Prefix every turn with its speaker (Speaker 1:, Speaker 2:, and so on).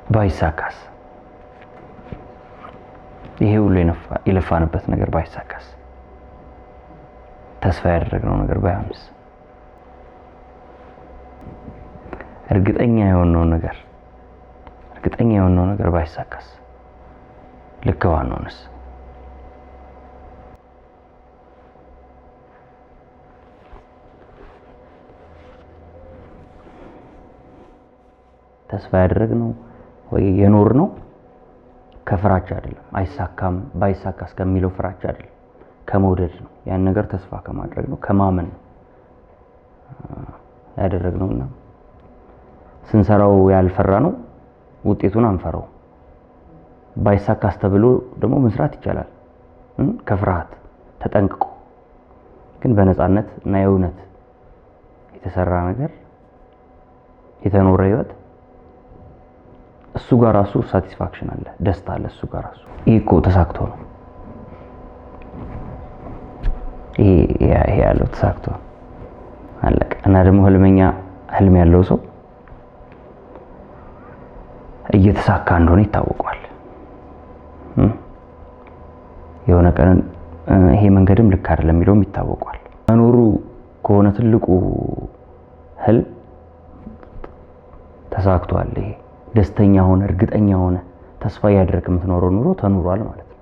Speaker 1: ባይሳካስ? ይሄ ሁሉ የለፋንበት ነገር ባይሳካስ? ተስፋ ያደረግነው ነገር ባይሆንስ? እርግጠኛ የሆነው ነገር ባይሳካስ? ልክ ባንሆንስ? ተስፋ ያደረግነው ወይ የኖርነው ከፍራቻ አይደለም። ባይሳካስ ከሚለው ፍራቻ አይደለም፣ ከመውደድ ነው። ያን ነገር ተስፋ ከማድረግ ነው፣ ከማመን ነው ያደረግነውና ስንሰራው ያልፈራነው ውጤቱን አንፈራው። ባይሳካስ ተብሎ ደግሞ መስራት ይቻላል ከፍርሃት ተጠንቅቆ። ግን በነፃነት እና የእውነት የተሰራ ነገር የተኖረ ህይወት እሱ ጋር ራሱ ሳቲስፋክሽን አለ፣ ደስታ አለ እሱ ጋር ራሱ። ይሄ እኮ ተሳክቶ ነው። ይሄ ያለው ተሳክቶ አለቀ። እና ደግሞ ህልም ያለው ሰው እየተሳካ እንደሆነ ይታወቃል። የሆነ ቀን ይሄ መንገድም ልክ አይደለም የሚለውም ይታወቃል። መኖሩ ከሆነ ትልቁ ህልም ተሳክቷል። ይሄ ደስተኛ ሆነ እርግጠኛ ሆነ ተስፋ ያደረክ የምትኖረው ኑሮ ተኑሯል ማለት ነው።